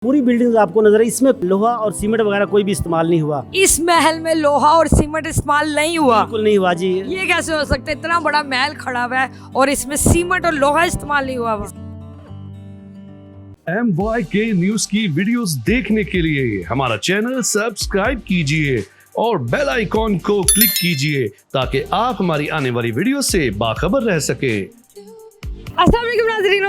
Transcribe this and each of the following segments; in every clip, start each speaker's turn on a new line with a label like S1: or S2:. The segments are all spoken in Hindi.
S1: पूरी बिल्डिंग आपको नजर है, इसमें लोहा और सीमेंट वगैरह कोई भी इस्तेमाल नहीं हुआ।
S2: इस महल में लोहा और सीमेंट इस्तेमाल नहीं हुआ।
S1: बिल्कुल नहीं हुआ जी।
S2: ये कैसे हो सकता है? इतना बड़ा महल खड़ा हुआ है और इसमें सीमेंट और लोहा इस्तेमाल नहीं हुआ।
S3: MYK न्यूज की वीडियोस देखने के लिए हमारा चैनल सब्सक्राइब कीजिए और बेल आइकॉन को क्लिक कीजिए ताकि आप हमारी आने वाली वीडियो से बाखबर रह सके।
S2: अस्सलाम वालेकुम नाज़रीन,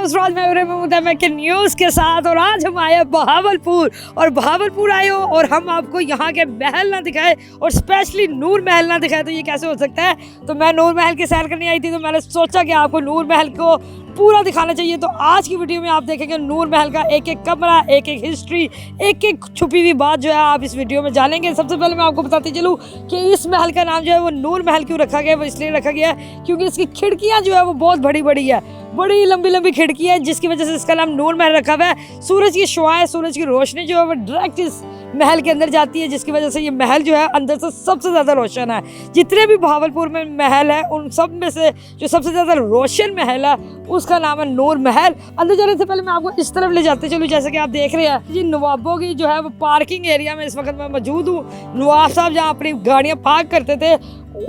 S2: MYK न्यूज़ के साथ। और आज हम आए बहावलपुर और बहावलपुर आए हो और हम आपको यहाँ के महल ना दिखाए और स्पेशली नूर महल ना दिखाए तो ये कैसे हो सकता है। तो मैं नूर महल की सैर करने आई थी तो मैंने सोचा कि आपको नूर महल को पूरा दिखाना चाहिए। तो आज की वीडियो में आप देखेंगे नूर महल का एक एक कमरा, एक एक हिस्ट्री, एक एक छुपी हुई बात जो है आप इस वीडियो में जानेंगे। सबसे पहले मैं आपको बताती चलूँ कि इस महल का नाम जो है वो नूर महल क्यों रखा गया है। वो इसलिए रखा गया है क्योंकि इसकी खिड़कियाँ जो है वो बहुत बड़ी बड़ी है, बड़ी लंबी लंबी खिड़की है, जिसकी वजह से इसका नाम नूर महल रखा हुआ है। सूरज की शुआएं, सूरज की रोशनी जो है वो डायरेक्ट इस महल के अंदर जाती है, जिसकी वजह से ये महल जो है अंदर से सबसे ज़्यादा रोशन है। जितने भी बहावलपुर में महल है उन सब में से जो सबसे ज़्यादा रोशन महल है उसका नाम है नूर महल। अंदर जाने से पहले मैं आपको इस तरफ ले जाते चलूँ। जैसे कि आप देख रहे हैं ये नवाबों की जो है वो पार्किंग एरिया में इस वक्त मैं मौजूद हूँ। नवाब साहब जहाँ अपनी गाड़ियाँ पार्क करते थे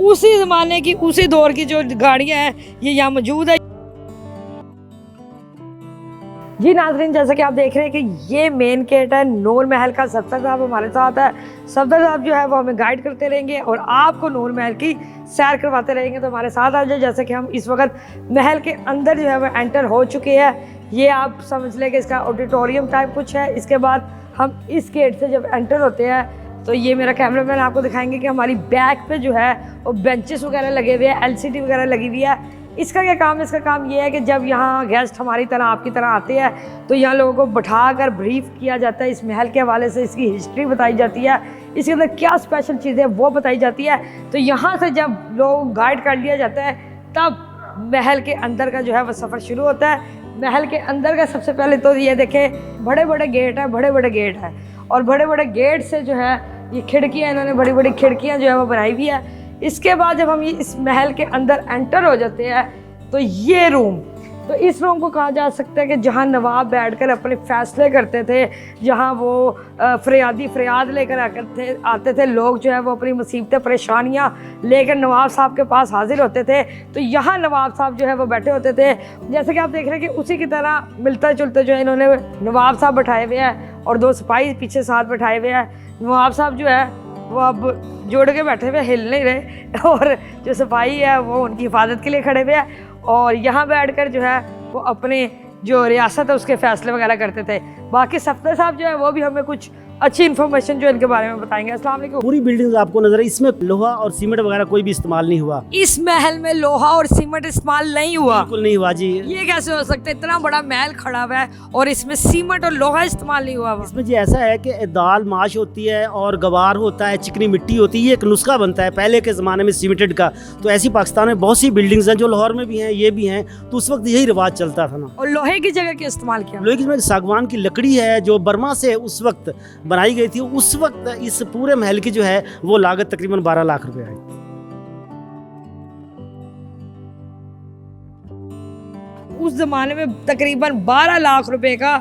S2: उसी ज़माने की, उसी दौर की जो गाड़ियाँ हैं ये यहाँ मौजूद है। जी नाज़रीन, जैसा कि आप देख रहे हैं कि ये मेन गेट है नूर महल का। सफदर साहब हमारे साथ है। सफदर साहब जो है वो हमें गाइड करते रहेंगे और आपको नूर महल की सैर करवाते रहेंगे। तो हमारे साथ आ जाए। जैसे कि हम इस वक्त महल के अंदर जो है वो एंटर हो चुके हैं। ये आप समझ लें कि इसका ऑडिटोरियम टाइप कुछ है। इसके बाद हम इस गेट से जब एंटर होते हैं तो ये मेरा कैमरामैन आपको दिखाएंगे कि हमारी बैक पे जो है वो बेंचेस वगैरह लगे हुए हैं, LCD वगैरह लगी हुई है। इसका क्या काम है? इसका काम ये है कि जब यहाँ गेस्ट हमारी तरह आपकी तरह आते हैं तो यहाँ लोगों को बैठाकर ब्रीफ किया जाता है। इस महल के हवाले से इसकी हिस्ट्री बताई जाती है, इसके अंदर क्या स्पेशल चीज़ें वो बताई जाती है। तो यहाँ से जब लोग गाइड कर लिया जाता है तब महल के अंदर का जो है वो सफ़र शुरू होता है। महल के अंदर का सबसे पहले तो ये देखें, बड़े बड़े गेट है, बड़े बड़े गेट है और बड़े बड़े गेट से जो है ये खिड़कियाँ, इन्होंने बड़ी बड़ी खिड़कियाँ जो है वो बनाई हुई है। इसके बाद जब हम ये इस महल के अंदर एंटर हो जाते हैं तो ये रूम, तो इस रूम को कहा जा सकता है कि जहाँ नवाब बैठकर अपने फैसले करते थे, जहाँ वो फरियाद लेकर आते थे लोग जो है वो अपनी मुसीबतें परेशानियाँ लेकर नवाब साहब के पास हाजिर होते थे। तो यहाँ नवाब साहब जो है वो बैठे होते थे। जैसे कि आप देख रहे हैं कि उसी की तरह मिलता जुलता जो है इन्होंने नवाब साहब बैठाए हुए हैं और 2 सिपाही पीछे साथ बैठाए हुए हैं। नवाब साहब जो है वो अब जोड़ के बैठे हुए, हिल नहीं रहे और जो सिपाही है वो उनकी हिफाजत के लिए खड़े हुए हैं और यहाँ बैठकर जो है वो अपने जो रियासत है उसके फैसले वगैरह करते थे। बाकी सफदर साहब जो है वो भी हमें कुछ अच्छी इन्फॉर्मेशन जो इनके बारे में बताएंगे। अस्सलाम वालेकुम।
S1: पूरी बिल्डिंग आपको नजर है, इसमें लोहा और सीमेंट वगैरह कोई भी इस्तेमाल नहीं हुआ।
S2: इस महल में लोहा और सीमेंट इस्तेमाल नहीं हुआ।
S1: बिल्कुल नहीं हुआ जी।
S2: ये कैसे हो सकता है? इतना बड़ा महल खड़ा हुआ है और इसमें सीमेंट और लोहा इस्तेमाल नहीं हुआ।
S1: इसमें जी ऐसा है कि दाल माश होती है और गवार होता है, चिकनी मिट्टी होती है। ये एक नुस्खा बनता है पहले के ज़माने में सीमेंटेड का। तो ऐसी पाकिस्तान में बहुत सी बिल्डिंग्स हैं जो लाहौर में भी हैं, ये भी हैं। तो उस वक्त यही रिवाज चलता था ना।
S2: और लोहे की जगह क्या इस्तेमाल किया?
S1: लोहे की सागवान की लकड़ी है जो बर्मा से उस वक्त बनाई गई थी। उस वक्त इस पूरे महल की जो है वो लागत तकरीबन 12 लाख रुपए आई।
S2: उस ज़माने में तकरीबन 12 लाख रुपए का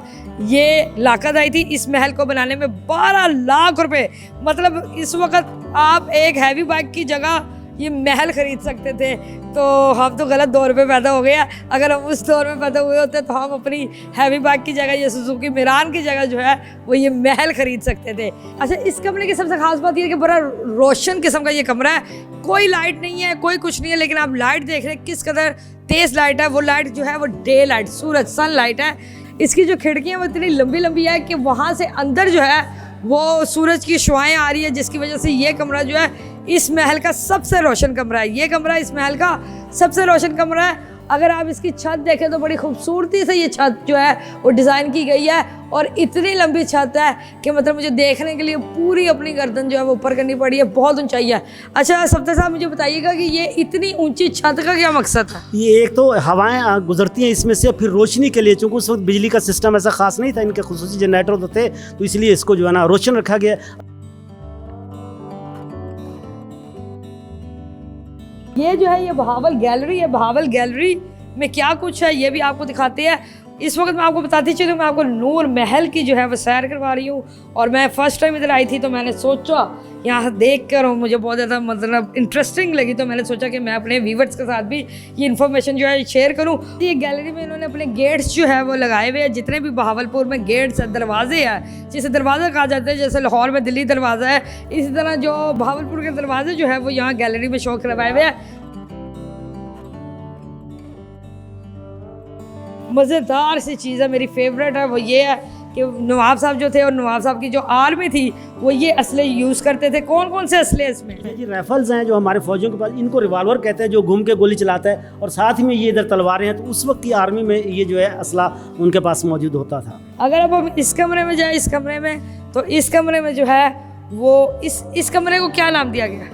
S2: ये लागत आई थी इस महल को बनाने में। 12 लाख रुपए, मतलब इस वक्त आप एक हैवी बाइक की जगह ये महल खरीद सकते थे। तो हम तो गलत दौर पे पैदा हो गया। अगर हम उस दौर में पैदा हुए होते तो हम अपनी हैवी बाइक की जगह, ये सुजुकी मिरान की जगह जो है वो ये महल खरीद सकते थे। अच्छा, इस कमरे की सबसे खास बात ये है कि बड़ा रोशन किस्म का ये कमरा है। कोई लाइट नहीं है, कोई कुछ नहीं है, लेकिन आप लाइट देख रहे हैं किस कदर तेज़ लाइट है। वो लाइट जो है वो डे लाइट, सूरज, सन लाइट है। इसकी जो खिड़कियाँ वो इतनी लंबी लंबी है कि वहाँ से अंदर जो है वो सूरज की शुआएं आ रही है, जिसकी वजह से ये कमरा जो है इस महल का सबसे रोशन कमरा है। ये कमरा इस महल का सबसे रोशन कमरा है। अगर आप इसकी छत देखें तो बड़ी खूबसूरती से ये छत जो है वो डिज़ाइन की गई है और इतनी लंबी छत है कि मतलब मुझे देखने के लिए पूरी अपनी गर्दन जो है वो ऊपर करनी पड़ी है। बहुत ऊंचाई है। अच्छा सफदर साहब, मुझे बताइएगा कि ये इतनी ऊंची छत का क्या मकसद है?
S1: ये एक तो हवाएं गुजरती हैं इसमें से, फिर रोशनी के लिए, चूँकि उस वक्त बिजली का सिस्टम ऐसा खास नहीं था, इनके खुसूसी जनरेटर तो थे, तो इसलिए इसको जो है ना रोशन रखा गया। ये जो है ये बहावल गैलरी है। बहावल गैलरी में क्या कुछ है ये भी आपको दिखाते हैं।
S2: इस वक्त मैं आपको बताती चलूँ, मैं आपको नूर महल की जो है वो सैर करवा रही हूँ। और मैं फ़र्स्ट टाइम इधर आई थी तो मैंने सोचा यहाँ देख कर मुझे बहुत ज़्यादा मतलब इंटरेस्टिंग लगी, तो मैंने सोचा कि मैं अपने व्यूवर्स के साथ भी ये इन्फॉर्मेशन जो है शेयर करूँ। ये गैलरी में इन्होंने अपने गेट्स जो है वो लगाए हुए हैं, जितने भी बहावलपुर में गेट्स दरवाजे हैं, जिसे दरवाज़ा कहा जाता है, जैसे लाहौर में दिल्ली दरवाज़ा है, इसी तरह जो बहावलपुर के दरवाजे जो है वो यहाँ गैलरी में शो करवाए हुए हैं। मज़ेदार सी चीज़ है, मेरी फेवरेट है वो ये है कि नवाब साहब जो थे और नवाब साहब की जो आर्मी थी वो ये असले यूज़ करते थे। कौन कौन से असले इसमें?
S1: जी राइफल्स हैं जो हमारे फौजियों के पास, इनको रिवॉल्वर कहते हैं, जो घूम के गोली चलाता है, और साथ ही में ये इधर तलवारें हैं। तो उस वक्त की आर्मी में ये जो है असला उनके पास मौजूद होता था।
S2: अगर अब हम इस कमरे में जाए, इस कमरे में, तो इस कमरे में जो है वो इस कमरे को क्या नाम दिया गया?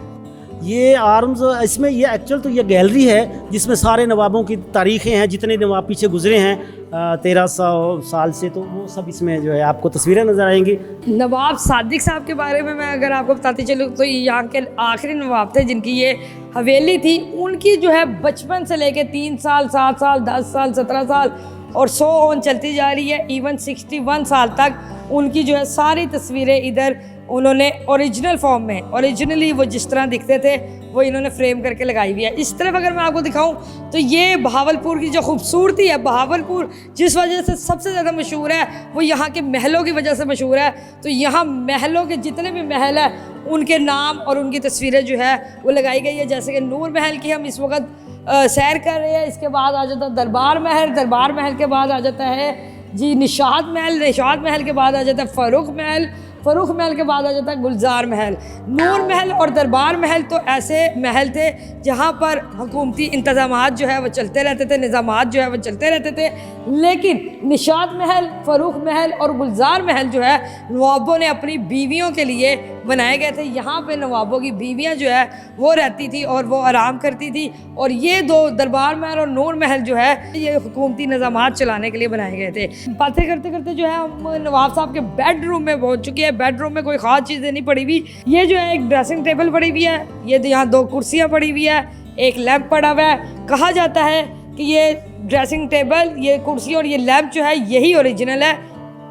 S1: ये आर्म्स, इसमें ये एक्चुअल तो ये गैलरी है जिसमें सारे नवाबों की तारीखें हैं, जितने नवाब पीछे गुजरे हैं 1300 साल से, तो वो सब इसमें जो है आपको तस्वीरें नज़र आएंगी।
S2: नवाब सादिक साहब के बारे में मैं अगर आपको बताती चलूँ तो ये यहाँ के आखिरी नवाब थे जिनकी ये हवेली थी। उनकी जो है बचपन से लेके 3 साल, 7 साल, 10 साल, 17 साल और 100 ऑन चलती जा रही है। इवन 61 साल तक उनकी जो है सारी तस्वीरें इधर उन्होंने ओरिजिनल फॉर्म में, ओरिजिनली वो जिस तरह दिखते थे वो इन्होंने फ्रेम करके लगाई हुई है। इस तरफ अगर मैं आपको दिखाऊं तो ये बहावलपुर की जो खूबसूरती है, बहावलपुर जिस वजह से सबसे ज़्यादा मशहूर है वो यहाँ के महलों की वजह से मशहूर है। तो यहाँ महलों के जितने भी महल है उनके नाम और उनकी तस्वीरें जो है वो लगाई गई है। जैसे कि नूर महल की हम इस वक्त सैर कर रहे हैं, इसके बाद आ जाता है दरबार महल, दरबार महल के बाद आ जाता है जी निशात महल, निशात महल के बाद आ जाता है फ़ारूक महल, फ़ारूक महल के बाद आ जाता है गुलजार महल। नूर महल और दरबार महल तो ऐसे महल थे जहाँ पर हुकूमती इंतज़ामात जो है वो चलते रहते थे, निज़ामात जो है वो चलते रहते थे। लेकिन निशात महल, फ़ारूक महल और गुलजार महल जो है नवाबों ने अपनी बीवियों के लिए बनाए गए थे। यहाँ पे नवाबों की बीवियाँ जो है वो रहती थी और वो आराम करती थी। और ये दो दरबार महल और नूर महल जो है ये हुकूमती निज़ामात चलाने के लिए बनाए गए थे। बातें करते करते जो है हम नवाब साहब के बेडरूम में पहुँच चुके हैं। बेडरूम में कोई ख़ास चीज़ें नहीं पड़ी हुई। ये जो है एक ड्रेसिंग टेबल पड़ी हुई है, ये यहाँ 2 कुर्सियाँ पड़ी हुई है, एक लैंप पड़ा हुआ है। कहा जाता है कि ये ड्रेसिंग टेबल, ये कुर्सी और ये लैंप जो है यही ओरिजिनल है।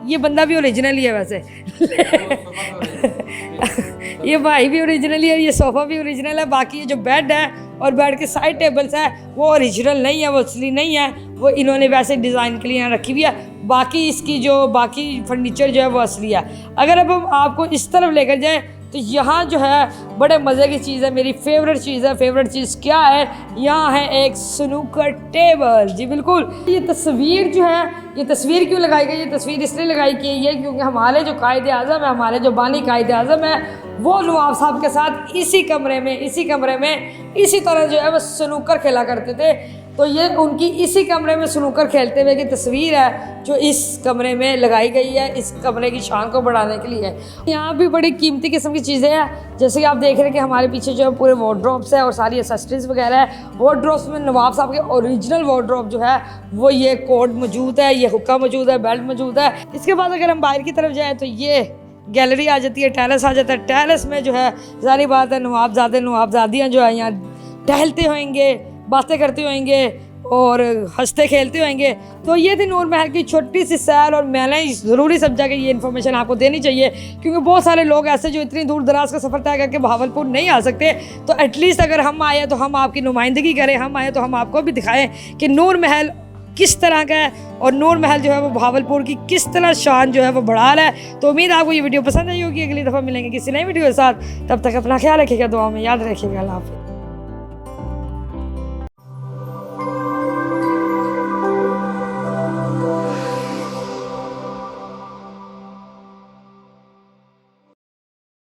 S2: ये बंदा भी ओरिजिनल ही है वैसे ये भाई भी ओरिजिनल ही है, ये सोफ़ा भी ओरिजिनल है। बाकी ये जो बेड है और बेड के साइड टेबल्स है वो ओरिजिनल नहीं है, वो असली नहीं है, वो इन्होंने वैसे डिज़ाइन के लिए यहाँ रखी हुई है। बाकी इसकी जो बाकी फर्नीचर जो है वो असली है। अगर अब हम आपको इस तरफ लेकर जाएँ तो यहाँ जो है बड़े मज़े की चीज़ है, मेरी फेवरेट चीज़ है। फेवरेट चीज़ क्या है? यहाँ है एक स्नूकर टेबल। जी बिल्कुल। ये तस्वीर जो है, ये तस्वीर क्यों लगाई गई? ये तस्वीर इसलिए लगाई गई है क्योंकि हमारे जो कायदे आज़म है, हमारे जो बानी कायदे आज़म है, वो नवाब साहब के साथ इसी कमरे में इसी तरह जो है वो स्नूकर खेला करते थे। तो ये उनकी इसी कमरे में स्नूकर खेलते हुए की तस्वीर है जो इस कमरे में लगाई गई है, इस कमरे की शान को बढ़ाने के लिए। यहाँ भी बड़ी कीमती किस्म की चीज़ें हैं, जैसे कि आप देख रहे हैं कि हमारे पीछे जो है पूरे वार्डरोब्स है और सारी एसेसरीज वगैरह है। वार्डरोब्स में नवाब साहब के ओरिजिनल वार्डरोब जो है वो ये कोट मौजूद है, ये हुक्का मौजूद है, बेल्ट मौजूद है। इसके बाद अगर हम बाहर की तरफ जाएँ तो ये गैलरी आ जाती है, टेरेस आ जाता है। टेरेस में जो है जारी बात है नवाबजादे नवाबजादियाँ जो है यहाँ टहलते होंगे, बातें करते होंगे और हंसते खेलते होंगे। तो ये थी नूर महल की छोटी सी सैर, और मैंने ज़रूरी समझा कि ये इन्फॉर्मेशन आपको देनी चाहिए क्योंकि बहुत सारे लोग ऐसे जो इतनी दूर दराज का सफ़र तय करके बहावलपुर नहीं आ सकते। तो एटलीस्ट अगर हम आए तो हम आपकी नुमाइंदगी करें, हम आए तो हम आपको भी दिखाएं कि नूर महल किस तरह का है और नूर महल जो है वो बहावलपुर की किस तरह शान जो है वो बढ़ा रहा है। तो उम्मीद आपको ये वीडियो पसंद आई होगी। अगली दफ़ा मिलेंगे किसी नई वीडियो के साथ, तब तक अपना ख्याल रखिएगा, दुआ में याद रखिएगा। अल्लाह हाफ़िज़।